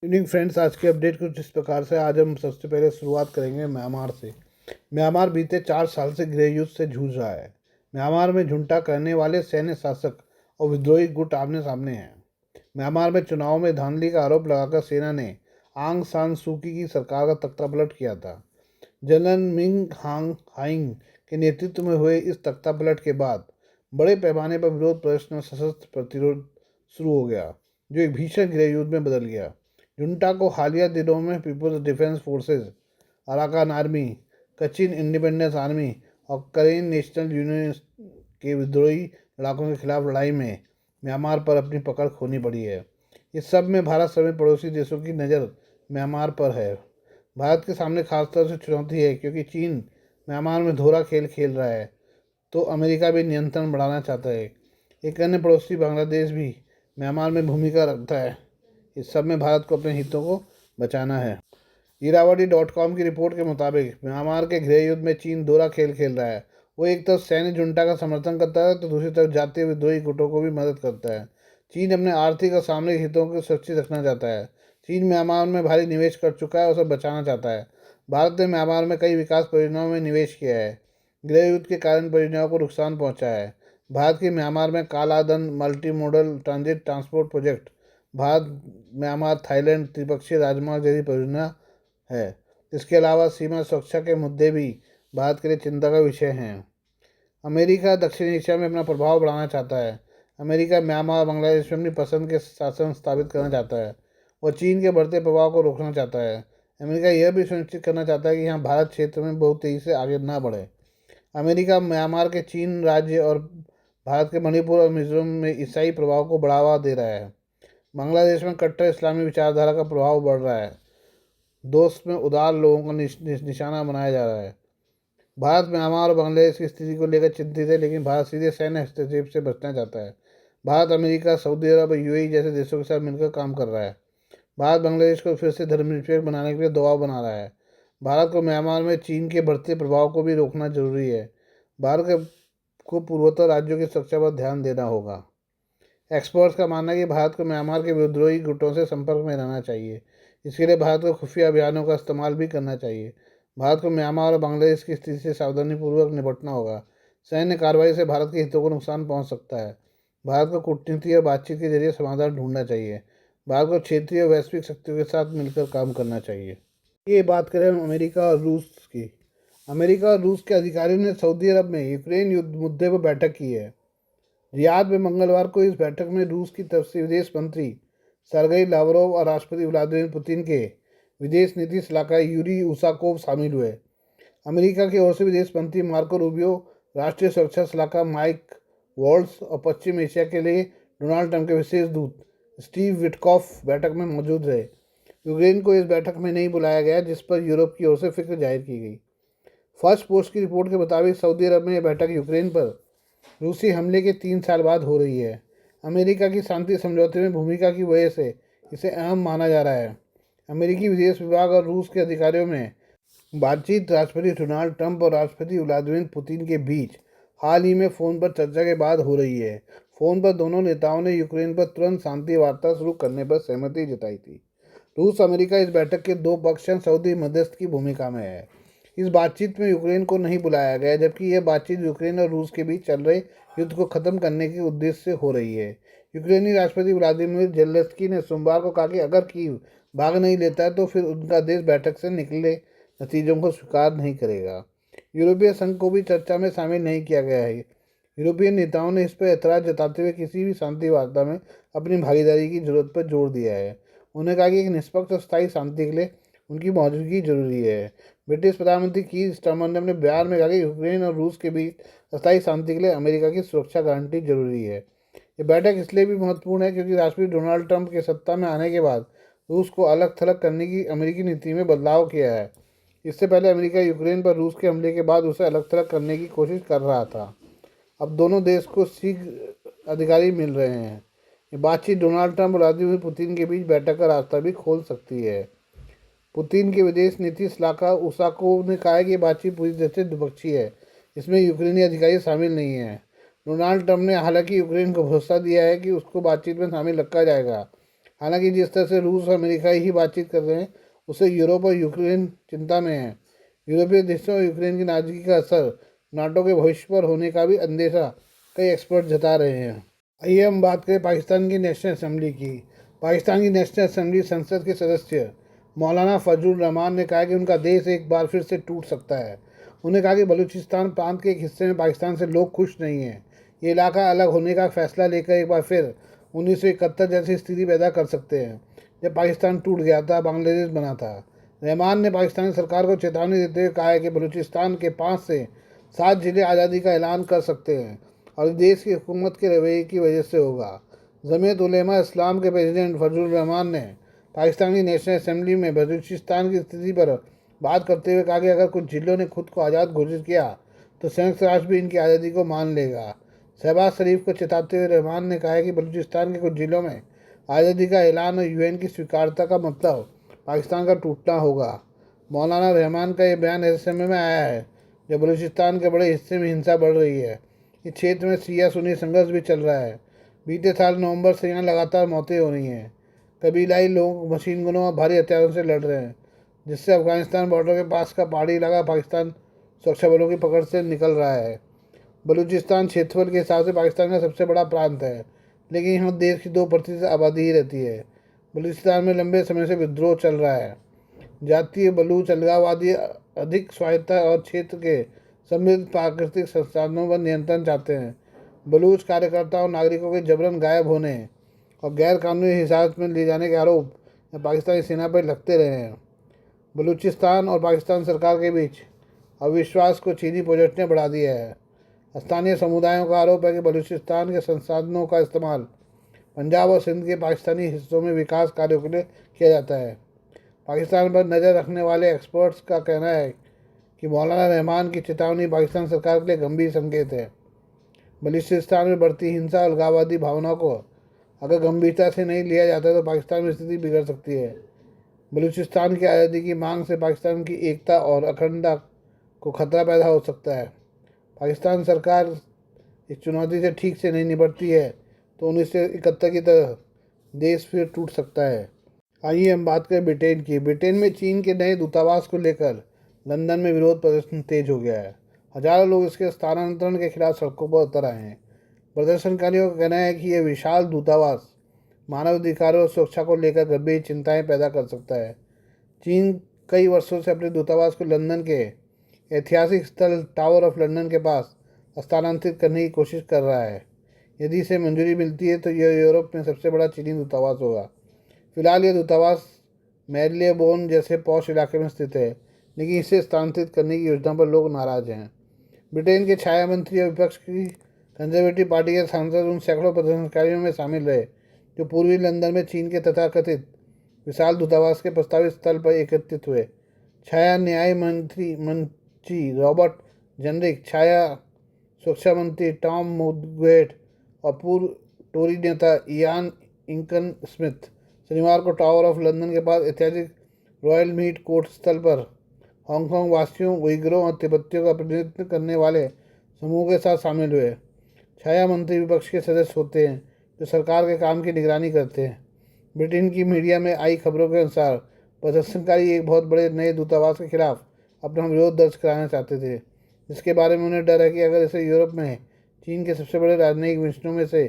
Evening friends, आज के update कुछ इस प्रकार से। आज हम सबसे पहले शुरुआत करेंगे म्यांमार से। म्यांमार बीते 4 साल से गृह युद्ध से जूझ रहा है। म्यांमार में झुंडा करने वाले सैन्य शासक और विद्रोही गुट आमने सामने हैं। म्यांमार में चुनाव में धांधली का आरोप लगाकर सेना ने आंग सान सूकी की सरकार का तख्तापलट किया था। जनरल मिंग हांग हाइंग के नेतृत्व में हुए इस तख्तापलट के बाद बड़े पैमाने पर विरोध प्रदर्शन और सशस्त्र प्रतिरोध शुरू हो गया, जो एक भीषण गृह युद्ध में बदल गया। जुंटा को हालिया दिनों में People's Defence Forces, Arakan Army, Kachin Independence Army और करेन नेशनल यूनियन के विद्रोही लड़ाकों के खिलाफ लड़ाई में म्यांमार पर अपनी पकड़ खोनी पड़ी है। इस सब में भारत समेत पड़ोसी देशों की नज़र म्यांमार पर है। भारत के सामने खासतौर से चुनौती है, क्योंकि चीन म्यांमार में धोरा खेल खेल रहा है, तो अमेरिका भी नियंत्रण बढ़ाना चाहता है। एक अन्य पड़ोसी बांग्लादेश भी म्यांमार में भूमिका रखता है। इस सब में भारत को अपने हितों को बचाना है। इरावदी.com की रिपोर्ट के मुताबिक म्यांमार के गृह युद्ध में चीन दोहरा खेल खेल रहा है। वो एक तरफ सैन्य जुंटा का समर्थन करता है, तो दूसरी तरफ जातीय विद्रोही गुटों को भी मदद करता है। चीन अपने आर्थिक और सामरिक हितों को सुरक्षित रखना चाहता है। चीन म्यांमार में भारी निवेश कर चुका है और उसे बचाना चाहता है। भारत ने म्यांमार में कई विकास परियोजनाओं में निवेश किया है। गृह युद्ध के कारण परियोजनाओं को नुकसान पहुंचा है। भारत की म्यांमार में कालाधन multi modal transit transport project, Bharat Myanmar Thailand त्रिपक्षीय राजमार्ग जैसी परियोजना है। इसके अलावा सीमा सुरक्षा के मुद्दे भी भारत के लिए चिंता का विषय हैं। अमेरिका दक्षिण एशिया में अपना प्रभाव बढ़ाना चाहता है। अमेरिका म्यांमार और बांग्लादेश में अपनी पसंद के शासन स्थापित करना चाहता है और चीन के बढ़ते प्रभाव को रोकना चाहता है। अमेरिका यह भी सुनिश्चित करना चाहता है कि यहाँ भारत क्षेत्र में बहुत तेज़ी से आगे ना बढ़े। अमेरिका म्यांमार के चीन राज्य और भारत के मणिपुर और मिजोरम में ईसाई प्रभाव को बढ़ावा दे रहा है। बांग्लादेश में कट्टर इस्लामी विचारधारा का प्रभाव बढ़ रहा है। दोस्त में उदार लोगों का निशाना बनाया जा रहा है। भारत म्यांमार और बांग्लादेश की स्थिति को लेकर चिंतित है, लेकिन भारत सीधे सैन्य हस्तक्षेप से बचना चाहता है। भारत अमेरिका, सऊदी अरब और यूएई जैसे देशों के साथ मिलकर काम कर रहा है। भारत बांग्लादेश को फिर से धर्मनिरपेक्ष बनाने के लिए दबाव बना रहा है। भारत को म्यांमार में चीन के बढ़ते प्रभाव को भी रोकना जरूरी है। भारत को पूर्वोत्तर राज्यों की सुरक्षा पर ध्यान देना होगा। एक्सपर्ट्स का मानना है कि भारत को म्यांमार के विद्रोही गुटों से संपर्क में रहना चाहिए। इसके लिए भारत को खुफिया अभियानों का इस्तेमाल भी करना चाहिए। भारत को म्यांमार और बांग्लादेश की स्थिति से सावधानीपूर्वक निपटना होगा। सैन्य कार्रवाई से भारत के हितों को नुकसान पहुंच सकता है। भारत को कूटनीति और बातचीत के जरिए समाधान ढूंढना चाहिए। भारत को क्षेत्रीय और वैश्विक शक्तियों के साथ मिलकर काम करना चाहिए। ये बात करें हम अमेरिका और रूस की। अमेरिका और रूस के अधिकारियों ने सऊदी अरब में यूक्रेन युद्ध मुद्दे पर बैठक की है। रियाद में मंगलवार को इस बैठक में रूस की तरफ से विदेश मंत्री सरगेई लावरोव और राष्ट्रपति व्लादिमीर पुतिन के विदेश नीति सलाहकार यूरी उसाकोव शामिल हुए। अमेरिका की ओर से विदेश मंत्री मार्को रूबियो, राष्ट्रीय सुरक्षा सलाहकार माइक वॉल्स और पश्चिम एशिया के लिए डोनाल्ड ट्रंप के विशेष दूत स्टीव विटकॉफ बैठक में मौजूद रहे। यूक्रेन को इस बैठक में नहीं बुलाया गया, जिस पर यूरोप की ओर से फिक्र जाहिर की गई। फर्स्ट पोस्ट की रिपोर्ट के मुताबिक सऊदी अरब में यह बैठक यूक्रेन पर रूसी हमले के 3 साल बाद हो रही है। अमेरिका की शांति समझौते में भूमिका की वजह से इसे अहम माना जा रहा है। अमेरिकी विदेश विभाग और रूस के अधिकारियों में बातचीत राष्ट्रपति डोनाल्ड ट्रंप और राष्ट्रपति व्लादिमीर पुतिन के बीच हाल ही में फ़ोन पर चर्चा के बाद हो रही है। फ़ोन पर दोनों नेताओं ने यूक्रेन पर तुरंत शांति वार्ता शुरू करने पर सहमति जताई थी। रूस अमेरिका इस बैठक के दो पक्ष हैं, सऊदी मध्यस्थ की भूमिका में है। इस बातचीत में यूक्रेन को नहीं बुलाया गया, जबकि यह बातचीत यूक्रेन और रूस के बीच चल रहे युद्ध को खत्म करने के उद्देश्य से हो रही है। यूक्रेनी राष्ट्रपति व्लादिमीर जेलेंस्की ने सोमवार को कहा कि अगर कीव भाग नहीं लेता है तो फिर उनका देश बैठक से निकले नतीजों को स्वीकार नहीं करेगा। यूरोपीय संघ को भी चर्चा में शामिल नहीं किया गया है। यूरोपीय नेताओं ने इस पर एतराज़ जताते हुए किसी भी शांति वार्ता में अपनी भागीदारी की जरूरत पर जोर दिया है। उन्होंने कहा कि एक निष्पक्ष और स्थायी शांति के लिए उनकी मौजूदगी जरूरी है। ब्रिटिश प्रधानमंत्री कीर स्टारमर ने अपने बयान में कहा कि यूक्रेन और रूस के बीच अस्थायी शांति के लिए अमेरिका की सुरक्षा गारंटी जरूरी है। ये बैठक इसलिए भी महत्वपूर्ण है क्योंकि राष्ट्रपति डोनाल्ड ट्रंप के सत्ता में आने के बाद रूस को अलग थलग करने की अमेरिकी नीति में बदलाव किया है। इससे पहले अमेरिका यूक्रेन पर रूस के हमले के बाद उसे अलग थलग करने की कोशिश कर रहा था। अब दोनों देश को शीघ्र अधिकारी मिल रहे हैं। ये बातचीत डोनाल्ड ट्रंप और व्लादिमीर पुतिन के बीच बैठक का रास्ता भी खोल सकती है। पुतिन के विदेश नीति सलाहकार उसाकोव ने कहा है कि बातचीत पूरी तरह से द्विपक्षीय है, इसमें यूक्रेनी अधिकारी शामिल नहीं हैं। डोनाल्ड ट्रंप ने हालांकि यूक्रेन को भरोसा दिया है कि उसको बातचीत में शामिल रखा जाएगा। हालांकि जिस तरह से रूस और अमेरिका ही बातचीत कर रहे हैं उससे यूरोप और यूक्रेन चिंता में है। यूरोपीय देशों और यूक्रेन की नाराजगी का असर नाटो के भविष्य पर होने का भी अंदेशा कई एक्सपर्ट जता रहे हैं। आइए हम बात करें पाकिस्तान की नेशनल असेंबली की। पाकिस्तान की नेशनल असेंबली संसद के सदस्य मौलाना फजलुर रहमान ने कहा कि उनका देश एक बार फिर से टूट सकता है। उन्होंने कहा कि बलूचिस्तान प्रांत के एक हिस्से में पाकिस्तान से लोग खुश नहीं हैं। ये इलाका अलग होने का फैसला लेकर एक बार फिर 1971 जैसी स्थिति पैदा कर सकते हैं जब पाकिस्तान टूट गया था, बांग्लादेश बना था। रहमान ने पाकिस्तानी सरकार को चेतावनी देते हुए कहा है कि बलूचिस्तान के 5 से 7 जिले आज़ादी का ऐलान कर सकते हैं और देश की हुकूमत के रवैये की वजह से होगा। जमीयत उलेमा इस्लाम के प्रेसिडेंट फजलुर रहमान ने पाकिस्तान की नेशनल असेंबली में बलूचिस्तान की स्थिति पर बात करते हुए कहा कि अगर कुछ जिलों ने खुद को आज़ाद घोषित किया तो संयुक्त राष्ट्र भी इनकी आज़ादी को मान लेगा। शहबाज शरीफ को चेताते हुए रहमान ने कहा है कि बलूचिस्तान के कुछ जिलों में आज़ादी का ऐलान और यूएन की स्वीकारता का मतलब पाकिस्तान का टूटना होगा। मौलाना रहमान का ये बयान ऐसे समय में आया है जब बलूचिस्तान के बड़े हिस्से में हिंसा बढ़ रही है। इस क्षेत्र में शिया सुन्नी संघर्ष भी चल रहा है। बीते साल नवंबर से यहाँ लगातार मौतें हो रही हैं। कबीलाई लोग मशीन गनों और भारी हथियारों से लड़ रहे हैं, जिससे अफगानिस्तान बॉर्डर के पास का पहाड़ी इलाका पाकिस्तान सुरक्षा बलों की पकड़ से निकल रहा है। बलूचिस्तान क्षेत्रफल के हिसाब से पाकिस्तान का सबसे बड़ा प्रांत है, लेकिन यहाँ देश की 2% आबादी ही रहती है। बलूचिस्तान में लंबे समय से विद्रोह चल रहा है। जातीय बलूच अलगाववादी अधिक स्वायत्तता और क्षेत्र के समृद्ध प्राकृतिक संसाधनों पर नियंत्रण चाहते हैं। बलूच कार्यकर्ताओं और नागरिकों के जबरन गायब होने और गैर कानूनी हिरासत में ले जाने के आरोप पाकिस्तानी सेना पर लगते रहे हैं। बलूचिस्तान और पाकिस्तान सरकार के बीच अविश्वास को चीनी प्रोजेक्ट ने बढ़ा दिया है। स्थानीय समुदायों का आरोप है कि बलूचिस्तान के संसाधनों का इस्तेमाल पंजाब और सिंध के पाकिस्तानी हिस्सों में विकास कार्यों के लिए किया जाता है। पाकिस्तान पर नज़र रखने वाले एक्सपर्ट्स का कहना है कि मौलाना रहमान की चेतावनी पाकिस्तान सरकार के लिए गंभीर संकेत है। बलूचिस्तान में बढ़ती हिंसा और अलगाववादी भावना को अगर गंभीरता से नहीं लिया जाता तो पाकिस्तान में स्थिति बिगड़ सकती है। बलूचिस्तान की आज़ादी की मांग से पाकिस्तान की एकता और अखंडता को खतरा पैदा हो सकता है। पाकिस्तान सरकार इस चुनौती से ठीक से नहीं निपटती है तो 1971 की तरह देश फिर टूट सकता है। आइए हम बात करें ब्रिटेन की। ब्रिटेन में चीन के नए दूतावास को लेकर लंदन में विरोध प्रदर्शन तेज हो गया है। हजारों लोग इसके स्थानांतरण के खिलाफ सड़कों पर उतर आए हैं। प्रदर्शनकारियों का कहना है कि यह विशाल दूतावास मानवाधिकारों और सुरक्षा को लेकर गंभीर चिंताएं पैदा कर सकता है। चीन कई वर्षों से अपने दूतावास को लंदन के ऐतिहासिक स्थल टावर ऑफ लंदन के पास स्थानांतरित करने की कोशिश कर रहा है। यदि इसे मंजूरी मिलती है तो यह यूरोप में सबसे बड़ा चीनी दूतावास होगा। फिलहाल यह दूतावास मैरिलेबोन जैसे पॉश इलाके में स्थित है, लेकिन इसे स्थानांतरित करने की योजना पर लोग नाराज हैं। ब्रिटेन के छाया मंत्री और विपक्ष की कंजर्वेटिव पार्टी के सांसद उन सैकड़ों प्रदर्शनकारियों में शामिल रहे जो पूर्वी लंदन में चीन के तथाकथित विशाल दूतावास के प्रस्तावित स्थल पर एकत्रित हुए। छाया न्याय मंत्री रॉबर्ट जेनरिक, छाया सुरक्षा मंत्री टॉम मुथगेट और पूर्व टोरी नेता इयान इंकन स्मिथ शनिवार को टावर ऑफ लंदन के पास ऐतिहासिक रॉयल मीट कोर्ट स्थल पर हांगकांग वासियों, उइगरों और तिब्बतियों का प्रतिनिधित्व करने वाले समूह के साथ शामिल हुए। छाया मंत्री विपक्ष के सदस्य होते हैं जो सरकार के काम की निगरानी करते हैं। ब्रिटेन की मीडिया में आई खबरों के अनुसार प्रदर्शनकारी एक बहुत बड़े नए दूतावास के खिलाफ अपना विरोध दर्ज कराना चाहते थे, जिसके बारे में उन्हें डर है कि अगर इसे यूरोप में चीन के सबसे बड़े राजनयिक मिशनों में से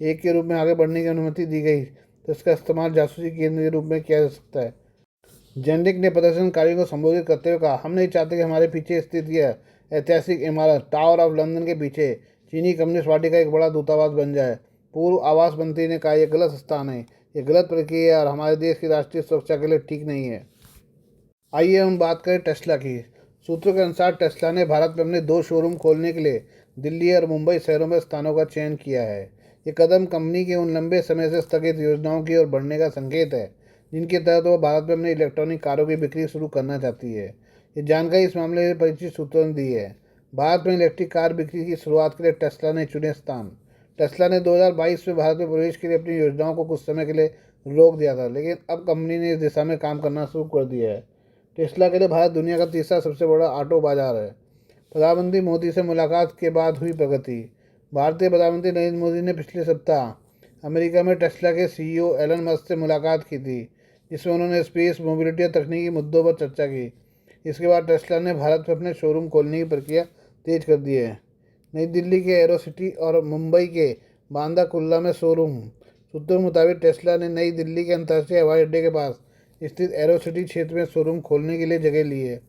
एक के रूप में आगे बढ़ने की अनुमति दी गई तो इसका इस्तेमाल जासूसी केंद्र के रूप में किया जा सकता है। जेनरिक ने प्रदर्शनकारियों को संबोधित करते हुए कहा, हम नहीं चाहते कि हमारे पीछे स्थित यह ऐतिहासिक इमारत टावर ऑफ लंदन के पीछे चीनी कम्युनिस्ट पार्टी का एक बड़ा दूतावास बन जाए। पूर्व आवास मंत्री ने कहा, यह गलत स्थान है, यह गलत प्रक्रिया है और हमारे देश की राष्ट्रीय सुरक्षा के लिए ठीक नहीं है। आइए हम बात करें टेस्ला की। सूत्रों के अनुसार टेस्ला ने भारत में अपने 2 शोरूम खोलने के लिए दिल्ली और मुंबई शहरों में स्थानों का चयन किया है। ये कदम कंपनी के उन लंबे समय से स्थगित योजनाओं की ओर बढ़ने का संकेत है जिनके तहत वह भारत में अपनी इलेक्ट्रॉनिक कारों की बिक्री शुरू करना चाहती है। ये जानकारी इस मामले में परिचित सूत्रों ने दी है। भारत में इलेक्ट्रिक कार बिक्री की शुरुआत के लिए टेस्ला ने चुने स्थान। टेस्ला ने 2022 में भारत में प्रवेश के लिए अपनी योजनाओं को कुछ समय के लिए रोक दिया था, लेकिन अब कंपनी ने इस दिशा में काम करना शुरू कर दिया है। टेस्ला के लिए भारत दुनिया का तीसरा सबसे बड़ा ऑटो बाजार है। प्रधानमंत्री मोदी से मुलाकात के बाद हुई प्रगति। भारतीय प्रधानमंत्री नरेंद्र मोदी ने पिछले सप्ताह अमेरिका में टेस्ला के सीईओ एलन मस्क से मुलाकात की थी, जिसमें उन्होंने स्पेस, मोबिलिटी और तकनीकी मुद्दों पर चर्चा की। इसके बाद टेस्ला ने भारत में अपने शोरूम खोलने की प्रक्रिया तेज कर दी है। नई दिल्ली के एरोसिटी और मुंबई के बांदा कुर्ला में शोरूम। सूत्रों के मुताबिक टेस्ला ने नई दिल्ली के अंतर्राष्ट्रीय हवाई अड्डे के पास स्थित एरोसिटी क्षेत्र में शोरूम खोलने के लिए जगह ली है।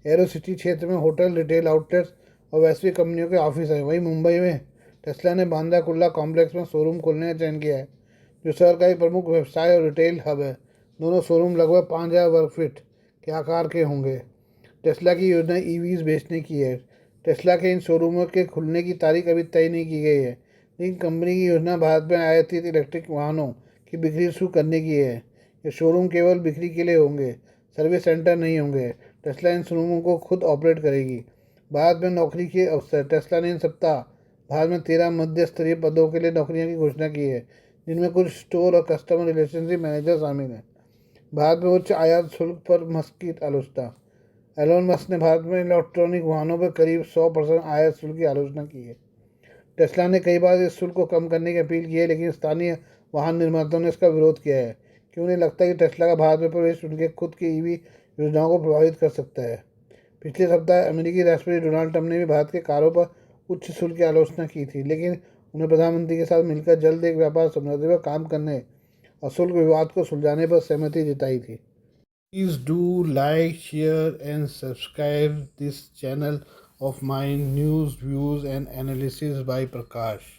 एरोसिटी क्षेत्र में होटल, रिटेल आउटलेट्स और वैश्विक कंपनियों के ऑफिस हैं। वहीं मुंबई में टेस्ला ने बांदा कुर्ला कॉम्प्लेक्स में शोरूम खोलने का चयन किया है, जो शहर का एक प्रमुख व्यवसाय और रिटेल हब है। दोनों शोरूम लगभग 5,000 वर्ग फीट के आकार के होंगे। टेस्ला की योजना ईवीज बेचने की है। टेस्ला के इन शोरूमों के खुलने की तारीख अभी तय नहीं की गई है, लेकिन कंपनी की योजना भारत में आयातित इलेक्ट्रिक वाहनों की बिक्री शुरू करने की है। ये शोरूम केवल बिक्री के लिए होंगे, सर्विस सेंटर नहीं होंगे। टेस्ला इन शोरूमों को खुद ऑपरेट करेगी। भारत में नौकरी के अवसर। टेस्ला ने इन सप्ताह भारत में 13 मध्य स्तरीय पदों के लिए नौकरियों की घोषणा की है, जिनमें कुछ स्टोर और कस्टमर रिलेशनशिप मैनेजर शामिल हैं। भारत में उच्च आयात शुल्क पर मस्क की आलोचना। एलोन मस्क ने भारत में इलेक्ट्रॉनिक वाहनों पर करीब 100% आयात शुल्क की आलोचना की है। टेस्ला ने कई बार इस शुल्क को कम करने की अपील की है, लेकिन स्थानीय वाहन निर्माताओं ने इसका विरोध किया है, कि उन्हें लगता है कि टेस्ला का भारत में प्रवेश उनके खुद की ईवी योजनाओं को प्रभावित कर सकता है। पिछले सप्ताह अमेरिकी राष्ट्रपति डोनाल्ड ट्रंप ने भी भारत के कारों पर उच्च शुल्क की आलोचना की थी, लेकिन उन्हें प्रधानमंत्री के साथ मिलकर जल्द एक व्यापार समझौते पर काम करने और शुल्क विवाद को सुलझाने पर सहमति जताई थी। Please do like, share and subscribe this channel of my news, views and analysis by Prakash.